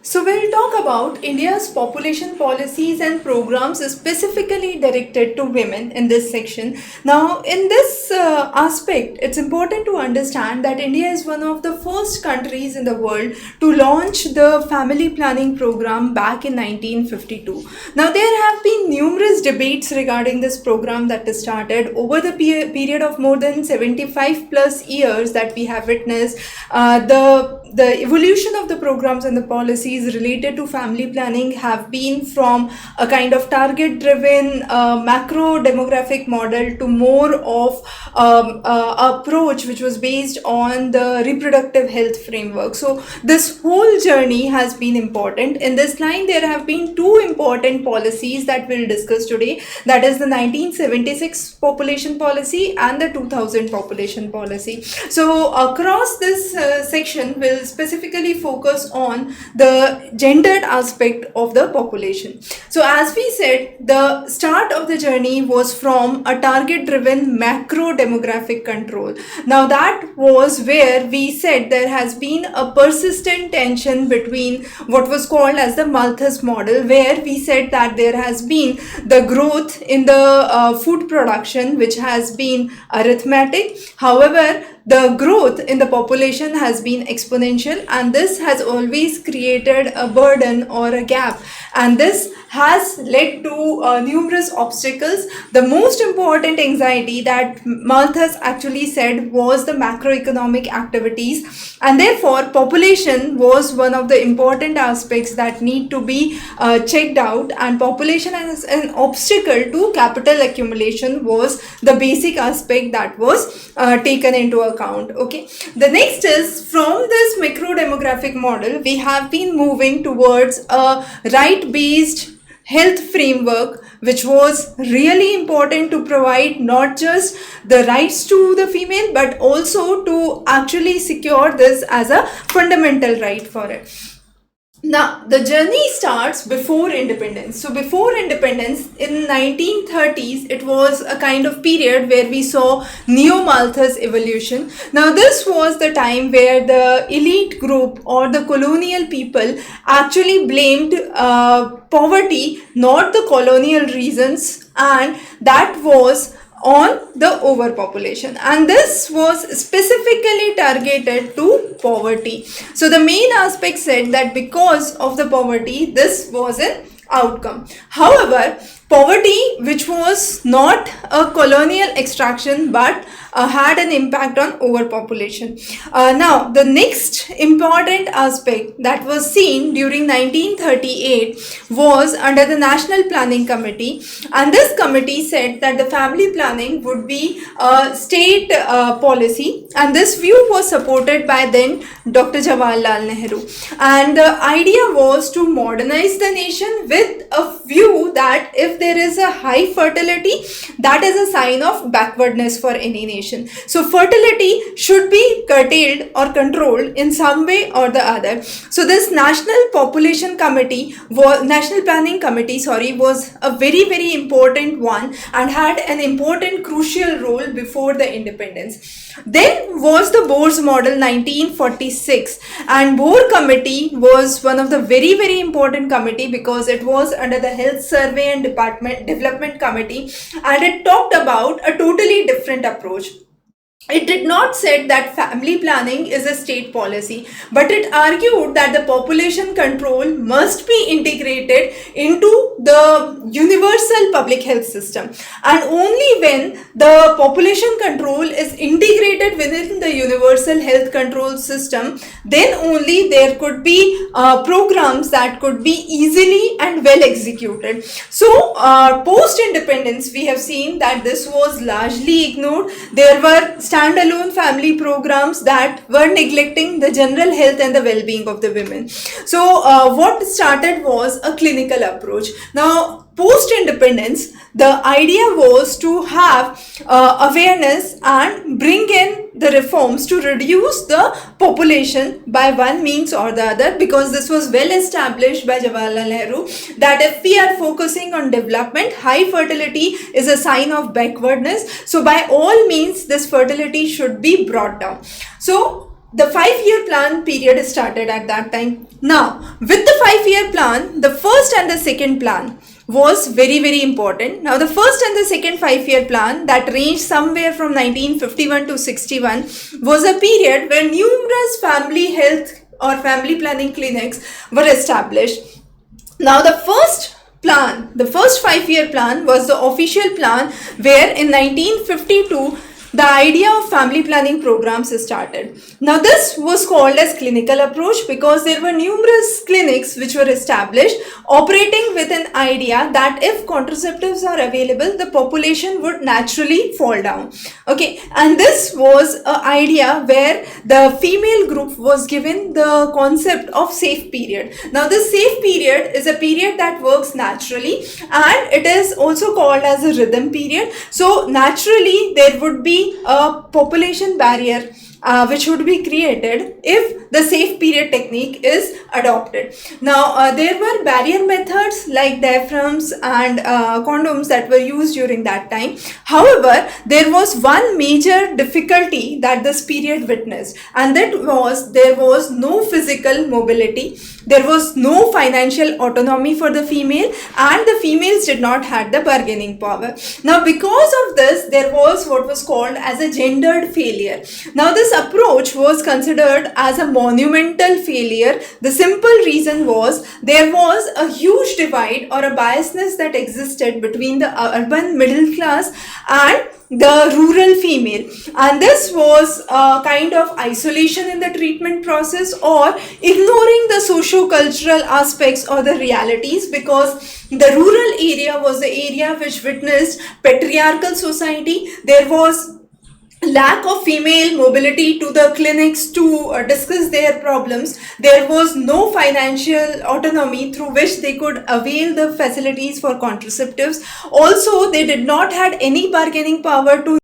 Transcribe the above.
So, we'll talk about India's population policies and programs specifically directed to women in this section. Now, in this aspect, it's important to understand that India is one of the first countries in the world to launch the family planning program back in 1952. Now, there have been numerous debates regarding this program that is started over the period of more than 75 plus years that we have witnessed. The evolution of the programs and the policies related to family planning have been from a kind of target driven macro demographic model to more of approach which was based on the reproductive health framework. So this whole journey has been important. In this line, there have been two important policies that we'll discuss today, that is the 1976 population policy and the 2000 population policy. So across this section, we'll specifically focus on the gendered aspect of the population. So as we said, the start of the journey was from a target driven macro demographic control. Now that was where we said there has been a persistent tension between what was called as the Malthus model, where we said that there has been the growth in the food production which has been arithmetic. However, the growth in the population has been exponential, and this has always created a burden or a gap, and this has led to numerous obstacles. The most important anxiety that Malthus actually said was the macroeconomic activities, and therefore population was one of the important aspects that need to be checked out, and population as an obstacle to capital accumulation was the basic aspect that was taken into account. Okay, the next is, from this macro demographic model we have been moving towards a right based health framework, which was really important to provide not just the rights to the female but also to actually secure this as a fundamental right for it. Now, the journey starts before independence. So, before independence in 1930s, it was a kind of period where we saw neo-Malthus evolution. Now, this was the time where the elite group or the colonial people actually blamed poverty, not the colonial reasons, and that was on the overpopulation, and this was specifically targeted to poverty. So the main aspect said that because of the poverty, this was an outcome. However, poverty, which was not a colonial extraction but had an impact on overpopulation. Now, the next important aspect that was seen during 1938 was under the National Planning Committee, and this committee said that the family planning would be a state policy, and this view was supported by then Dr. Jawaharlal Nehru, and the idea was to modernize the nation with a view that if there is a high fertility, that is a sign of backwardness for any nation. So fertility should be curtailed or controlled in some way or the other. So this National Planning Committee, was a very important one and had an important crucial role before the independence. Then was the Bohr's model 1946, and Bohr committee was one of the very important committee because it was under the Health Survey and Development Committee, and it talked about a totally different approach. It did not say that family planning is a state policy, but it argued that the population control must be integrated into the universal public health system, and only when the population control is integrated within the universal health control system, then only there could be programs that could be easily and well executed. So post independence, we have seen that this was largely ignored. There were standalone family programs that were neglecting the general health and the well-being of the women. So what started was a clinical approach. Now, post independence, the idea was to have awareness and bring in the reforms to reduce the population by one means or the other, because this was well established by Jawaharlal Nehru that if we are focusing on development, high fertility is a sign of backwardness. So by all means, this fertility should be brought down. So the 5-year plan period started at that time. Now, with the 5-year plan, the first and the second plan was very, very important. Now, the first and the second 5-year plan that ranged somewhere from 1951 to 61 was a period where numerous family health or family planning clinics were established. Now, the first 5-year plan was the official plan where in 1952 the idea of family planning programs started. Now, this was called as clinical approach because there were numerous clinics which were established operating with an idea that if contraceptives are available, the population would naturally fall down. Okay, and this was an idea where the female group was given the concept of safe period. Now, this safe period is a period that works naturally and it is also called as a rhythm period. So, naturally, there would be a population barrier which would be created if the safe period technique is adopted. Now, there were barrier methods like diaphragms and condoms that were used during that time. However, there was one major difficulty that this period witnessed, and that was there was no physical mobility, there was no financial autonomy for the female, and the females did not have the bargaining power. Now, because of this, there was what was called as a gendered failure. Now, this approach was considered as a monumental failure. The simple reason was there was a huge divide or a biasness that existed between the urban middle class and the rural female, and this was a kind of isolation in the treatment process or ignoring the socio-cultural aspects or the realities, because the rural area was the area which witnessed patriarchal society. There was lack of female mobility to the clinics to discuss their problems. There was no financial autonomy through which they could avail the facilities for contraceptives. Also, they did not had any bargaining power to